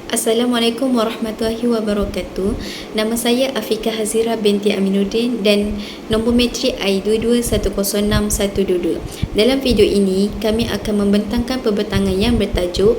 Assalamualaikum warahmatullahi wabarakatuh. Nama saya Afika Hazira binti Aminuddin dan nombor matrik I22106122. Dalam video ini, kami akan membentangkan pembentangan yang bertajuk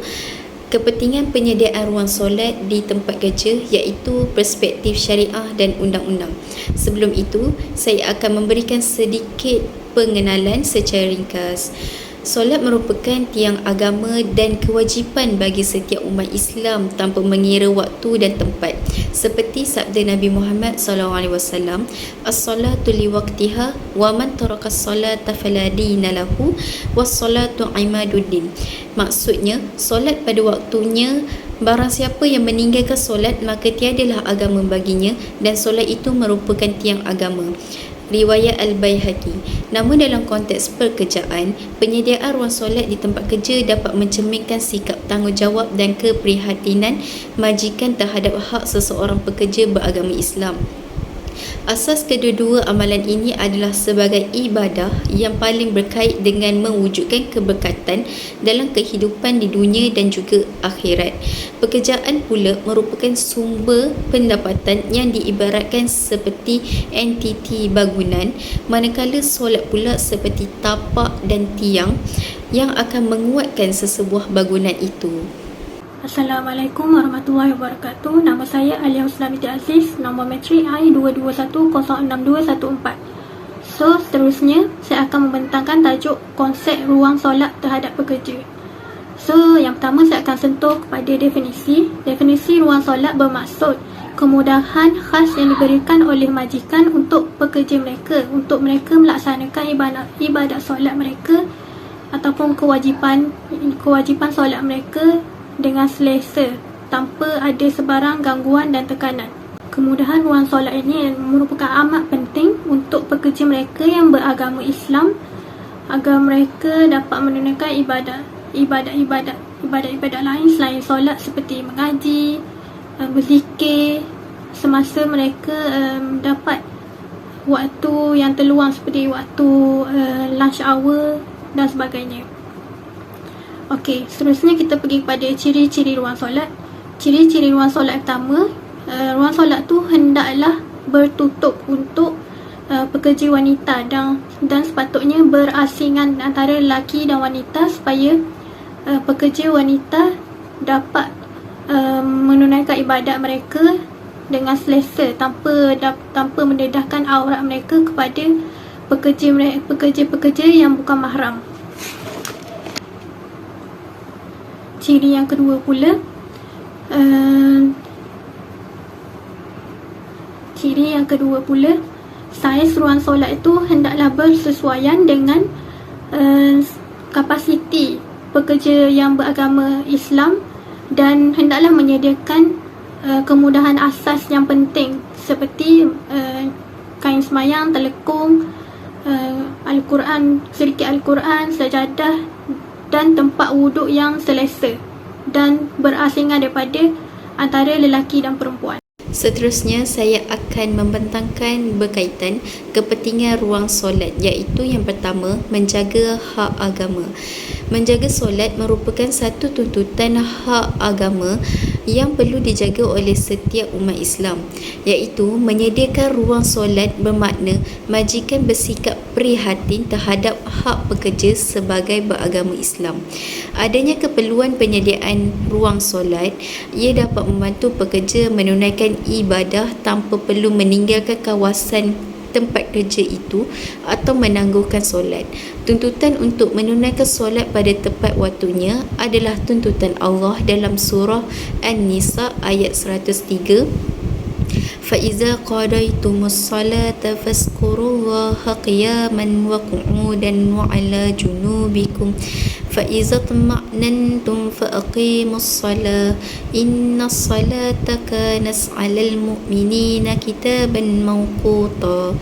Kepentingan Penyediaan Ruang Solat di Tempat Kerja, iaitu Perspektif Syariah dan Undang-Undang. Sebelum itu, saya akan memberikan sedikit pengenalan secara ringkas. Solat merupakan tiang agama dan kewajipan bagi setiap umat Islam tanpa mengira waktu dan tempat. Seperti sabda Nabi Muhammad SAW, "As-salatu liwaqtiha wa man taraka as-salata fala dina lahu was-salatu imaduddin." Maksudnya, solat pada waktunya. Barang siapa yang meninggalkan solat, maka tiadalah agama baginya, dan solat itu merupakan tiang agama. Riwayat Al-Baihaqi. Namun dalam konteks pekerjaan, penyediaan ruang solat di tempat kerja dapat mencerminkan sikap tanggungjawab dan keprihatinan majikan terhadap hak seseorang pekerja beragama Islam. Asas kedua-dua amalan ini adalah sebagai ibadah yang paling berkait dengan mewujudkan keberkatan dalam kehidupan di dunia dan juga akhirat. Pekerjaan pula merupakan sumber pendapatan yang diibaratkan seperti entiti bangunan, manakala solat pula seperti tapak dan tiang yang akan menguatkan sesebuah bangunan itu. Assalamualaikum warahmatullahi wabarakatuh. Nama saya Alia Husna binti Aziz, nombor matrik I22106214. So, seterusnya saya akan membentangkan tajuk konsep ruang solat terhadap pekerja. So, yang pertama saya akan sentuh kepada definisi. Definisi ruang solat bermaksud kemudahan khas yang diberikan oleh majikan untuk pekerja mereka, untuk mereka melaksanakan ibadat solat mereka ataupun kewajipan solat mereka dengan selesa tanpa ada sebarang gangguan dan tekanan. Kemudahan ruang solat ini merupakan amat penting untuk pekerja mereka yang beragama Islam agar mereka dapat menunaikan ibadat-ibadat lain selain solat seperti mengaji, berzikir semasa mereka dapat waktu yang terluang seperti waktu lunch hour dan sebagainya. Okey, seterusnya kita pergi kepada ciri-ciri ruang solat. Ciri-ciri ruang solat pertama, ruang solat tu hendaklah bertutup untuk pekerja wanita dan sepatutnya berasingan antara lelaki dan wanita supaya pekerja wanita dapat menunaikan ibadat mereka dengan selesa tanpa mendedahkan aurat mereka kepada pekerja-pekerja yang bukan mahram. Ciri yang kedua pula, saiz ruang solat itu hendaklah bersesuaian dengan kapasiti pekerja yang beragama Islam dan hendaklah menyediakan kemudahan asas yang penting seperti kain semayang, telekung, Al-Quran, sedikit Al-Quran, sajadah dan tempat wuduk yang selesa dan berasingan daripada antara lelaki dan perempuan. Seterusnya, saya akan membentangkan berkaitan kepentingan ruang solat, iaitu yang pertama, menjaga hak agama. Menjaga solat merupakan satu tuntutan hak agama yang perlu dijaga oleh setiap umat Islam, iaitu menyediakan ruang solat bermakna majikan bersikap prihatin terhadap hak pekerja sebagai beragama Islam. Adanya keperluan penyediaan ruang solat, ia dapat membantu pekerja menunaikan ibadah tanpa perlu meninggalkan kawasan tempat kerja itu atau menangguhkan solat. Tuntutan untuk menunaikan solat pada tepat waktunya adalah tuntutan Allah dalam surah An-Nisa ayat 103. فَإِذَا قَضَيْتُمُ الصَّلَاةَ فَاذْكُرُوا اللَّهَ قِيَامًا وَقُعُودًا وَعَلَى جُنُوبِكُمْ فَإِذَا اطْمَأْنَنْتُمْ فَأَقِيمُوا الصَّلَاةَ إِنَّ الصَّلَاةَ كَانَتْ عَلَى الْمُؤْمِنِينَ كِتَابًا مَوْقُوتًا.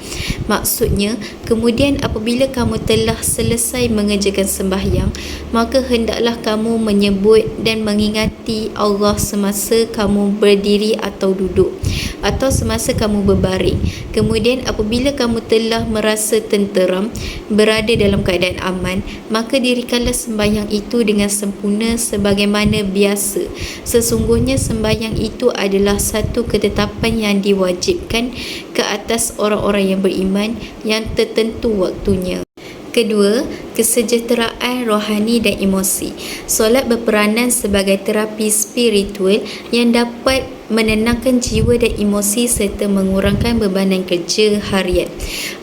Maksudnya, kemudian apabila kamu telah selesai mengerjakan sembahyang, maka hendaklah kamu menyebut dan mengingati Allah semasa kamu berdiri atau duduk, atau semasa kamu berbaring. Kemudian apabila kamu telah merasa tenteram, berada dalam keadaan aman, maka dirikanlah sembahyang sembahyang itu dengan sempurna sebagaimana biasa. Sesungguhnya sembahyang itu adalah satu ketetapan yang diwajibkan ke atas orang-orang yang beriman yang tertentu waktunya. Kedua, kesejahteraan rohani dan emosi. Solat berperanan sebagai terapi spiritual yang dapat menenangkan jiwa dan emosi serta mengurangkan bebanan kerja harian.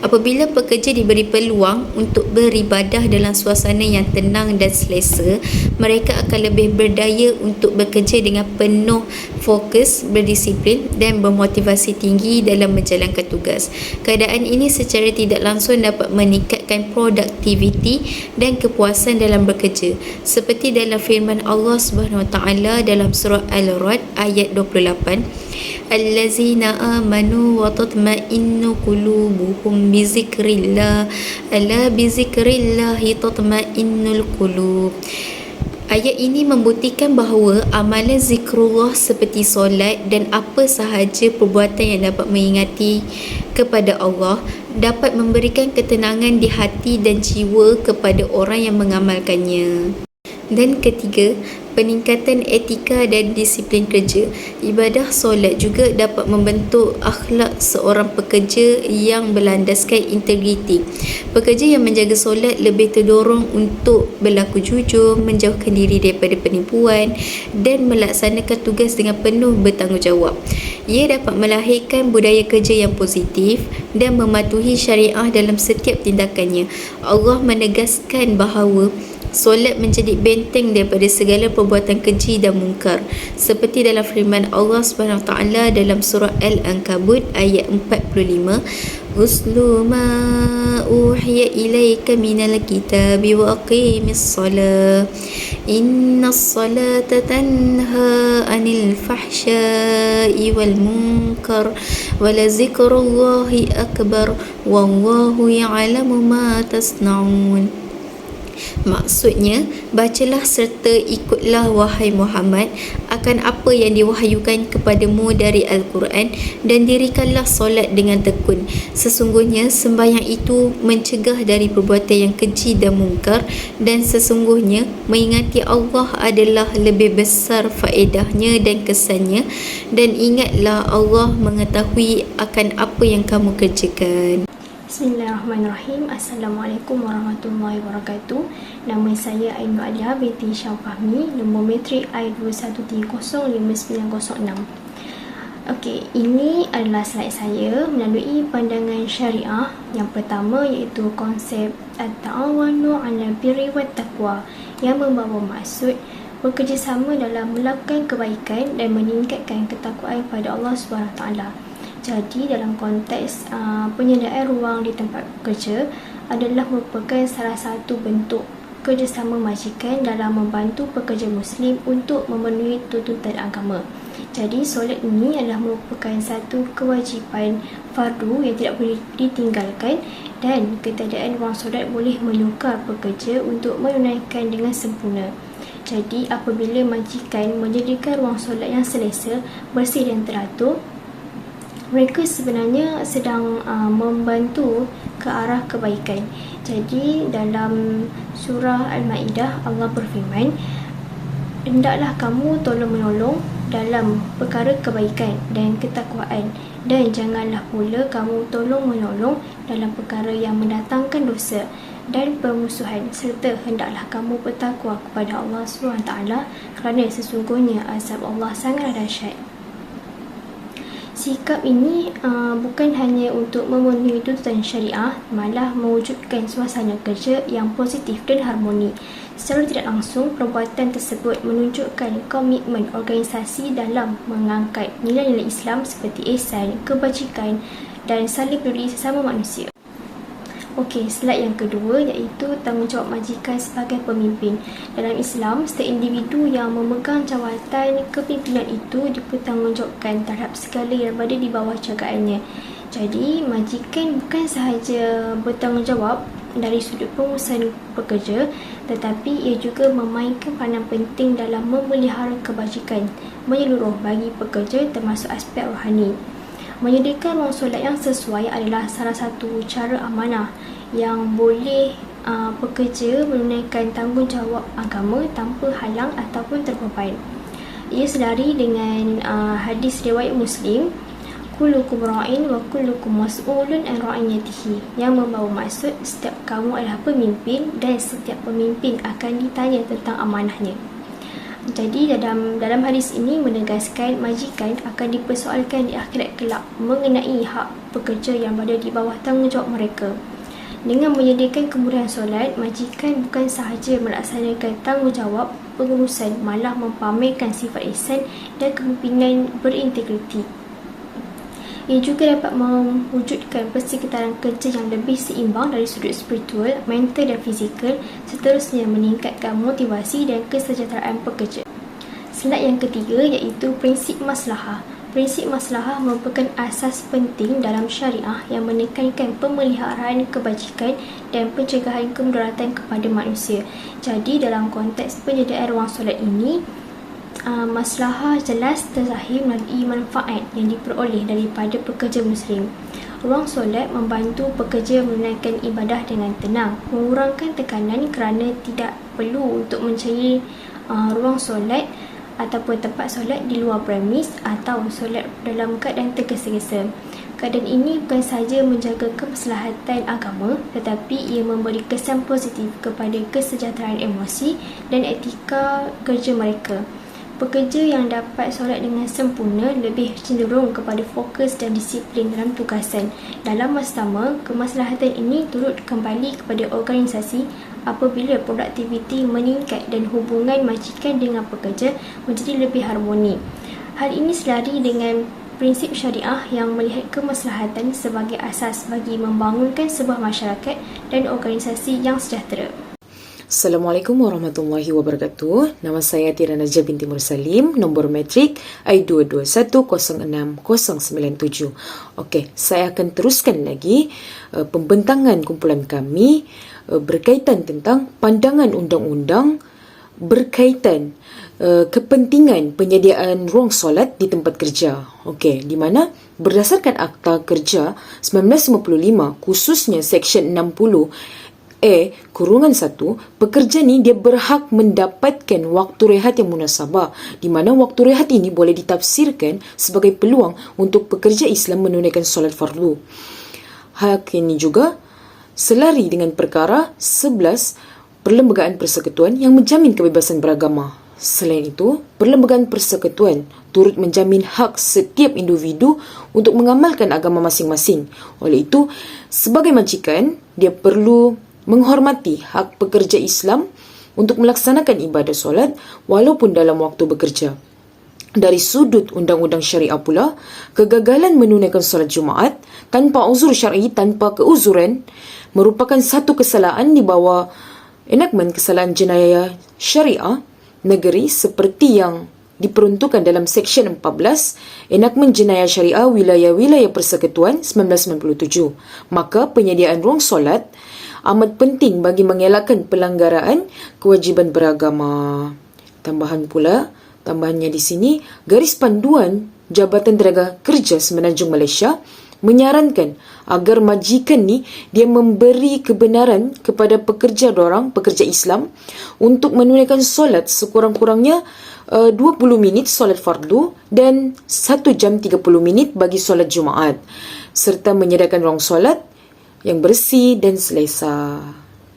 Apabila pekerja diberi peluang untuk beribadah dalam suasana yang tenang dan selesa, mereka akan lebih berdaya untuk bekerja dengan penuh fokus, berdisiplin dan bermotivasi tinggi dalam menjalankan tugas. Keadaan ini secara tidak langsung dapat meningkatkan produktiviti dan kepuasan dalam bekerja, seperti dalam firman Allah Subhanahu Wa Taala dalam surah Al-Ra'd ayat 28, allazina amanu wa tatma'innu qulubuhum bi zikrillah ala bi zikrillahi tatma'innul qulub. Ayat ini membuktikan bahawa amalan zikrullah seperti solat dan apa sahaja perbuatan yang dapat mengingati kepada Allah dapat memberikan ketenangan di hati dan jiwa kepada orang yang mengamalkannya. Dan ketiga, peningkatan etika dan disiplin kerja. Ibadah solat juga dapat membentuk akhlak seorang pekerja yang berlandaskan integriti. Pekerja yang menjaga solat lebih terdorong untuk berlaku jujur, menjauhkan diri daripada penipuan dan melaksanakan tugas dengan penuh bertanggungjawab. Ia dapat melahirkan budaya kerja yang positif dan mematuhi syariah dalam setiap tindakannya. Allah menegaskan bahawa solat menjadi benteng daripada segala perbuatan keji dan mungkar, seperti dalam firman Allah Subhanahu Wa Taala dalam surah Al-Ankabut ayat 45, uslu ma uhiya ilaika minal kitabi wa aqimis salah innas salata tanha anil fahsya'i wal munkar wa la zikrullahi akbar wallahu ya'lamu ma tasna'un. Maksudnya, bacalah serta ikutlah wahai Muhammad akan apa yang diwahyukan kepadamu dari Al-Quran dan dirikanlah solat dengan tekun. Sesungguhnya sembahyang itu mencegah dari perbuatan yang keji dan mungkar, dan sesungguhnya mengingati Allah adalah lebih besar faedahnya dan kesannya, dan ingatlah Allah mengetahui akan apa yang kamu kerjakan. Bismillahirrahmanirrahim. Assalamualaikum warahmatullahi wabarakatuh. Nama saya Ainul Alia binti Syam Fahmi, nombor metrik I21305906. Okey, ini adalah slide saya melalui pandangan syariah. Yang pertama iaitu konsep at-ta'awanu 'alal birri wat taqwa, yang membawa maksud bekerjasama dalam melakukan kebaikan dan meningkatkan ketakwaan pada Allah SWT. Jadi dalam konteks penyediaan ruang di tempat kerja adalah merupakan salah satu bentuk kerjasama majikan dalam membantu pekerja Muslim untuk memenuhi tuntutan agama. Jadi solat ini adalah merupakan satu kewajipan fardu yang tidak boleh ditinggalkan, dan ketiadaan ruang solat boleh menyukar pekerja untuk menunaikan dengan sempurna. Jadi apabila majikan menyediakan ruang solat yang selesa, bersih dan teratur, mereka sebenarnya sedang membantu ke arah kebaikan. Jadi dalam surah Al-Ma'idah Allah berfirman, hendaklah kamu tolong-menolong dalam perkara kebaikan dan ketakwaan, dan janganlah pula kamu tolong-menolong dalam perkara yang mendatangkan dosa dan permusuhan, serta hendaklah kamu bertakwa kepada Allah SWT, kerana sesungguhnya azab Allah sangat dahsyat. Sikap ini bukan hanya untuk memenuhi tuntutan syariah, malah mewujudkan suasana kerja yang positif dan harmoni. Secara tidak langsung, perbuatan tersebut menunjukkan komitmen organisasi dalam mengangkat nilai-nilai Islam seperti ihsan, kebajikan dan saling peduli sesama manusia. Okey, slide yang kedua iaitu tanggungjawab majikan sebagai pemimpin. Dalam Islam, setiap individu yang memegang jawatan kepimpinan itu dipertanggungjawabkan terhadap segala yang berada di bawah jagaannya. Jadi, majikan bukan sahaja bertanggungjawab dari sudut pengurusan pekerja, tetapi ia juga memainkan peranan penting dalam memelihara kebajikan menyeluruh bagi pekerja, termasuk aspek rohani. Menyediakan ruang solat yang sesuai adalah salah satu cara amanah yang boleh pekerja menunaikan tanggungjawab agama tanpa halang ataupun terbeban. Ia selari dengan hadis riwayat Muslim, kullukum ra'in wa kullukum mas'ulun an ra'iyatihi, yang membawa maksud setiap kamu adalah pemimpin dan setiap pemimpin akan ditanya tentang amanahnya. Jadi dalam hadis ini menegaskan majikan akan dipersoalkan di akhirat kelak mengenai hak pekerja yang berada di bawah tanggungjawab mereka. Dengan menyediakan kemudahan solat, majikan bukan sahaja melaksanakan tanggungjawab pengurusan, malah mempamerkan sifat ihsan dan kepimpinan berintegriti. Ia juga dapat mewujudkan persekitaran kerja yang lebih seimbang dari sudut spiritual, mental dan fizikal, seterusnya meningkatkan motivasi dan kesejahteraan pekerja. Slide yang ketiga iaitu prinsip maslahah. Prinsip maslahah merupakan asas penting dalam syariah yang menekankan pemeliharaan kebajikan dan pencegahan kemudaratan kepada manusia. Jadi dalam konteks penyediaan ruang solat ini, maslahah jelas terzahir melalui manfaat yang diperoleh daripada pekerja muslim. Ruang solat membantu pekerja menunaikan ibadah dengan tenang, mengurangkan tekanan kerana tidak perlu untuk mencari ruang solat ataupun tempat solat di luar premis atau solat dalam keadaan tergesa-gesa. Keadaan ini bukan sahaja menjaga kemaslahatan agama, tetapi ia memberi kesan positif kepada kesejahteraan emosi dan etika kerja mereka. Pekerja yang dapat solat dengan sempurna lebih cenderung kepada fokus dan disiplin dalam tugasan. Dalam masa sama, kemaslahatan ini turut kembali kepada organisasi apabila produktiviti meningkat dan hubungan majikan dengan pekerja menjadi lebih harmoni. Hal ini selari dengan prinsip syariah yang melihat kemaslahatan sebagai asas bagi membangunkan sebuah masyarakat dan organisasi yang sejahtera. Assalamualaikum warahmatullahi wabarakatuh. Nama saya Tira Najah binti Mursalim, nombor metrik I2210697. Okey, saya akan teruskan lagi pembentangan kumpulan kami berkaitan tentang pandangan undang-undang berkaitan kepentingan penyediaan ruang solat di tempat kerja. Okey, di mana berdasarkan Akta Kerja 1955, khususnya Seksyen 60 /1, pekerja ni dia berhak mendapatkan waktu rehat yang munasabah, di mana waktu rehat ini boleh ditafsirkan sebagai peluang untuk pekerja Islam menunaikan solat fardu. Hak ini juga selari dengan perkara 11 Perlembagaan Persekutuan yang menjamin kebebasan beragama. Selain itu, Perlembagaan Persekutuan turut menjamin hak setiap individu untuk mengamalkan agama masing-masing. Oleh itu, sebagai majikan, dia perlu menghormati hak pekerja Islam untuk melaksanakan ibadah solat walaupun dalam waktu bekerja. Dari sudut undang-undang syariah pula, kegagalan menunaikan solat Jumaat tanpa uzur syar'i, tanpa keuzuran, merupakan satu kesalahan di bawah enakmen kesalahan jenayah syariah negeri seperti yang diperuntukkan dalam Seksyen 14 Enakmen Jenayah Syariah Wilayah-Wilayah Persekutuan 1997. Maka penyediaan ruang solat amat penting bagi mengelakkan pelanggaran kewajiban beragama. Tambahannya di sini, garis panduan Jabatan Tenaga Kerja Semenanjung Malaysia menyarankan agar majikan ni dia memberi kebenaran kepada pekerja Islam untuk menunaikan solat sekurang-kurangnya 20 minit solat fardu dan 1 jam 30 minit bagi solat Jumaat, serta menyediakan ruang solat yang bersih dan selesa.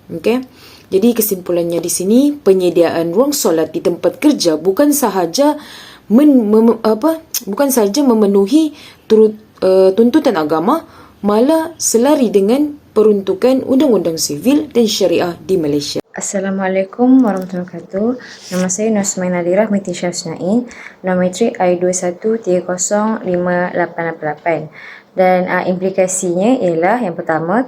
Okey. Jadi kesimpulannya di sini, penyediaan ruang solat di tempat kerja bukan sahaja memenuhi tuntutan agama, malah selari dengan peruntukan undang-undang sivil dan syariah di Malaysia. Assalamualaikum warahmatullahi wabarakatuh. Nama saya Nusmain Nadirah binti Syafsnain, nombor metrik I21305888. Dan implikasinya ialah yang pertama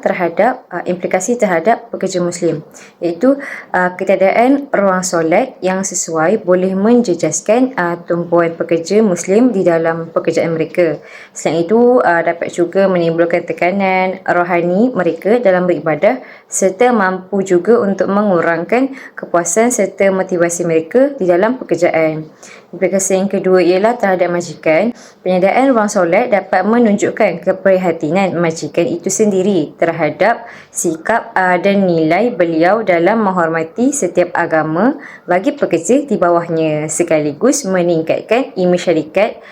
implikasi terhadap pekerja Muslim, iaitu ketiadaan ruang solat yang sesuai boleh menjejaskan tumpuan pekerja Muslim di dalam pekerjaan mereka. Selain itu, dapat juga menimbulkan tekanan rohani mereka dalam beribadah, serta mampu juga untuk mengurangkan kepuasan serta motivasi mereka di dalam pekerjaan. Implikasi yang kedua ialah terhadap majikan. Penyediaan ruang solat dapat menunjukkan keprihatinan majikan itu sendiri terhadap sikap dan nilai beliau dalam menghormati setiap agama bagi pekerja di bawahnya, sekaligus meningkatkan imej syarikat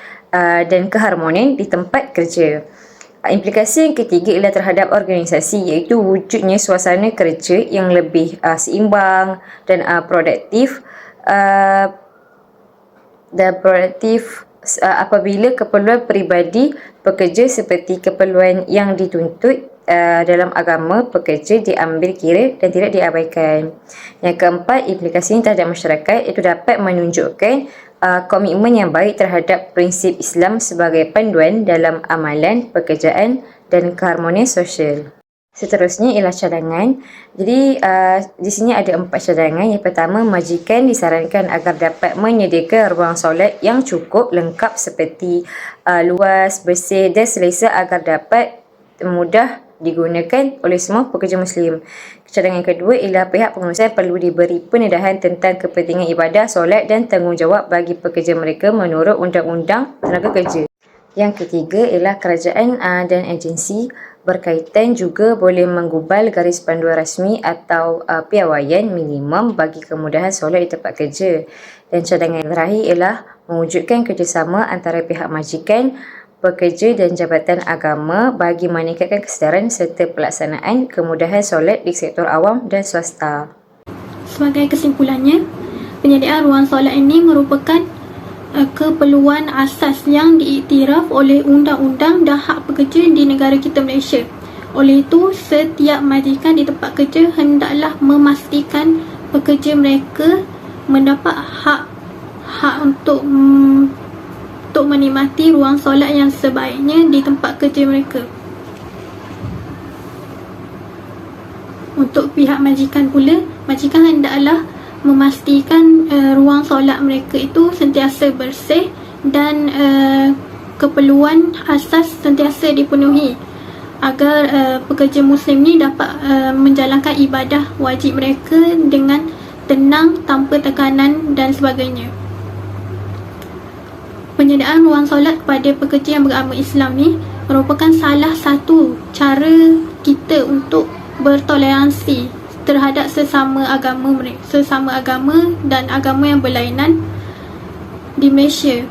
dan keharmonian di tempat kerja. Implikasi yang ketiga ialah terhadap organisasi, iaitu wujudnya suasana kerja yang lebih seimbang dan produktif apabila keperluan peribadi pekerja seperti keperluan yang dituntut dalam agama pekerja diambil kira dan tidak diabaikan. Yang keempat, implikasi terhadap masyarakat itu dapat menunjukkan komitmen yang baik terhadap prinsip Islam sebagai panduan dalam amalan, pekerjaan dan keharmonian sosial. Seterusnya ialah cadangan. Jadi di sini ada 4 cadangan. Yang pertama, majikan disarankan agar dapat menyediakan ruang solat yang cukup lengkap seperti luas, bersih dan selesa agar dapat mudah digunakan oleh semua pekerja Muslim. Cadangan kedua ialah pihak pengurusan perlu diberi pendedahan tentang kepentingan ibadah, solat dan tanggungjawab bagi pekerja mereka menurut Undang-Undang Tenaga Kerja. Yang ketiga ialah kerajaan dan agensi berkaitan juga boleh menggubal garis panduan rasmi atau piawaian minimum bagi kemudahan solat di tempat kerja. Dan cadangan yang terakhir ialah mewujudkan kerjasama antara pihak majikan, pekerja dan jabatan agama bagi meningkatkan kesedaran serta pelaksanaan kemudahan solat di sektor awam dan swasta. Sebagai kesimpulannya, penyediaan ruang solat ini merupakan keperluan asas yang diiktiraf oleh undang-undang dan hak pekerja di negara kita Malaysia. Oleh itu, setiap majikan di tempat kerja hendaklah memastikan pekerja mereka mendapat hak untuk menikmati ruang solat yang sebaiknya di tempat kerja mereka. Untuk pihak majikan pula, majikan hendaklah memastikan ruang solat mereka itu sentiasa bersih dan keperluan asas sentiasa dipenuhi agar pekerja Muslim ni dapat menjalankan ibadah wajib mereka dengan tenang, tanpa tekanan dan sebagainya. Penyediaan ruang solat kepada pekerja yang beragama Islam ni merupakan salah satu cara kita untuk bertoleransi terhadap sesama agama dan agama yang berlainan di Malaysia.